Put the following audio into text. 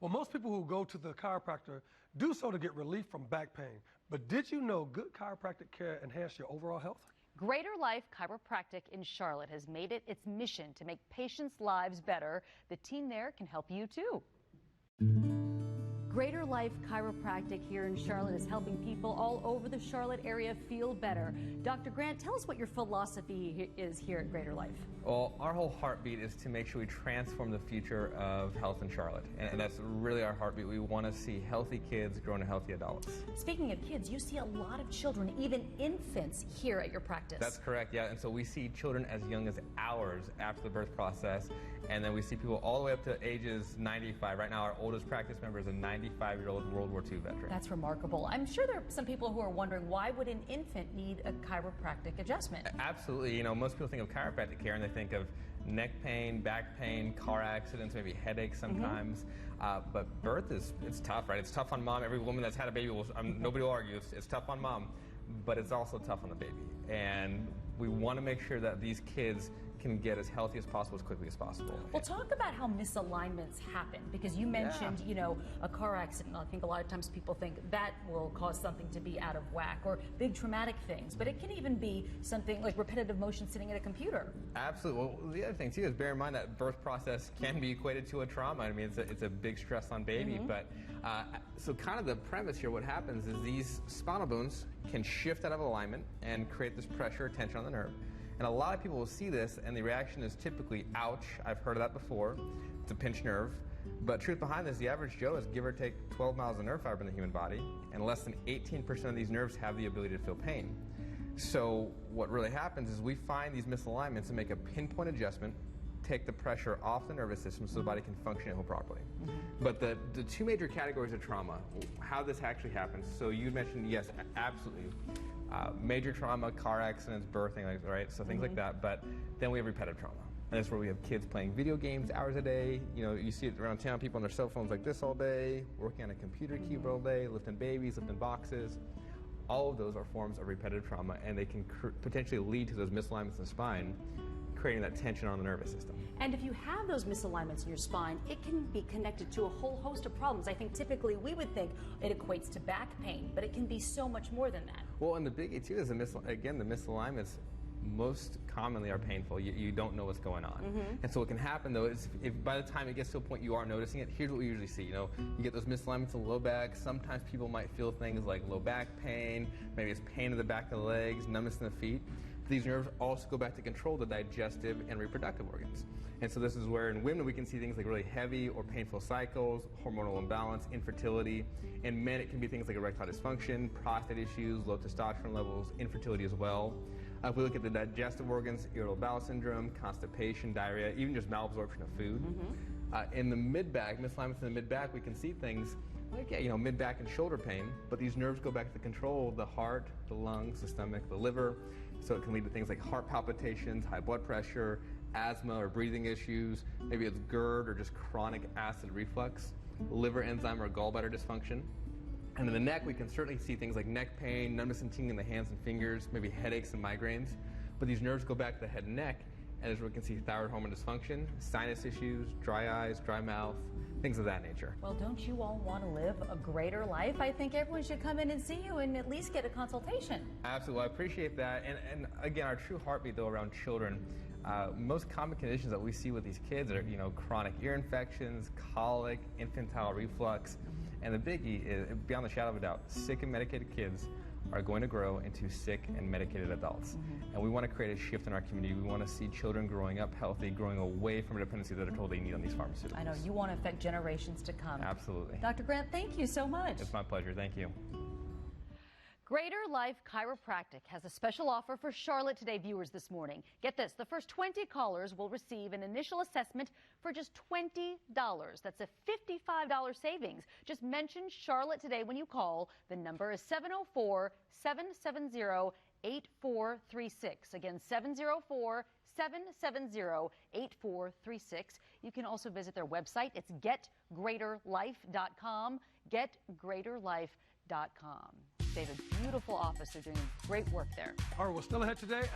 Well, most people who go to the chiropractor do so to get relief from back pain. But did you know good chiropractic care enhances your overall health? Greater Life Chiropractic in Charlotte has made it its mission to make patients' lives better. The team there can help you too. Greater Life Chiropractic here in Charlotte is helping people all over the Charlotte area feel better. Dr. Grant, tell us what your philosophy is here at Greater Life. Well, our whole heartbeat is to make sure we transform the future of health in Charlotte. And that's really our heartbeat. We want to see healthy kids grow into healthy adults. Speaking of kids, you see a lot of children, even infants, here at your practice. That's correct, yeah. And so we see children as young as hours after the birth process. And then we see people all the way up to ages 95. Right now, our oldest practice member is a 95-year-old World War II veteran. That's remarkable. I'm sure there are some people who are wondering, why would an infant need a chiropractic adjustment? Absolutely. You know, most people think of chiropractic care and they think of neck pain, back pain, car accidents, maybe headaches sometimes. But birth it's tough, right? It's tough on mom. Every woman that's had a baby, nobody will argue, it's tough on mom, but it's also tough on the baby. And we want to make sure that these kids can get as healthy as possible as quickly as possible. Well, talk about how misalignments happen, because you mentioned, you know, a car accident. I think a lot of times people think that will cause something to be out of whack, or big traumatic things, but it can even be something like repetitive motion sitting at a computer. Absolutely. Well, the other thing too is bear in mind that birth process can be equated to a trauma. I mean, it's a big stress on baby, but so kind of the premise here, what happens is these spinal bones can shift out of alignment and create this pressure or tension on the nerve. And a lot of people will see this, and the reaction is typically, ouch, I've heard of that before. It's a pinched nerve. But truth behind this, the average Joe is give or take 12 miles of nerve fiber in the human body, and less than 18% of these nerves have the ability to feel pain. So what really happens is we find these misalignments and make a pinpoint adjustment, take the pressure off the nervous system so the body can function and heal properly. But the two major categories of trauma, how this actually happens, so you mentioned, yes, absolutely. Major trauma, car accidents, birthing, right? So things like that. But then we have repetitive trauma. And that's where we have kids playing video games hours a day. You know, you see it around town, people on their cell phones like this all day, working on a computer keyboard all day, lifting babies, lifting boxes. All of those are forms of repetitive trauma, and they can potentially lead to those misalignments in the spine, creating that tension on the nervous system. And if you have those misalignments in your spine, it can be connected to a whole host of problems. I think typically we would think it equates to back pain, but it can be so much more than that. Well, and the biggie too is the misalignments most commonly are painful. You don't know what's going on. And so what can happen though is if by the time it gets to a point you are noticing it, here's what we usually see. You know, you get those misalignments in the low back. Sometimes people might feel things like low back pain, maybe it's pain in the back of the legs, numbness in the feet. These nerves also go back to control the digestive and reproductive organs. And so this is where in women we can see things like really heavy or painful cycles, hormonal imbalance, infertility. In men it can be things like erectile dysfunction, prostate issues, low testosterone levels, infertility as well. If we look at the digestive organs, irritable bowel syndrome, constipation, diarrhea, even just malabsorption of food. In the mid-back, misalignments in the mid-back, we can see things like, you know, mid-back and shoulder pain, but these nerves go back to control the heart, the lungs, the stomach, the liver. So it can lead to things like heart palpitations, high blood pressure, asthma or breathing issues. Maybe it's GERD or just chronic acid reflux, liver enzyme or gallbladder dysfunction. And in the neck, we can certainly see things like neck pain, numbness and tingling in the hands and fingers, maybe headaches and migraines. But these nerves go back to the head and neck, and as we can see thyroid hormone dysfunction, sinus issues, dry eyes, dry mouth, things of that nature. Well, don't you all want to live a greater life? I think everyone should come in and see you and at least get a consultation. Absolutely, I appreciate that. And again, our true heartbeat though around children, most common conditions that we see with these kids are, you know, chronic ear infections, colic, infantile reflux, and the biggie is, beyond the shadow of a doubt, sick and medicated kids are going to grow into sick and medicated adults. And we want to create a shift in our community. We want to see children growing up healthy, growing away from a dependency that they're told they need on these pharmaceuticals. I know, you want to affect generations to come. Absolutely. Dr. Grant, thank you so much. It's my pleasure. Thank you. Greater Life Chiropractic has a special offer for Charlotte Today viewers this morning. Get this, the first 20 callers will receive an initial assessment for just $20. That's a $55 savings. Just mention Charlotte Today when you call. The number is 704-770-8436. Again, 704-770-8436. You can also visit their website. It's getgreaterlife.com. Getgreaterlife.com. They have a beautiful office. They're doing great work there. All right, well, still ahead today.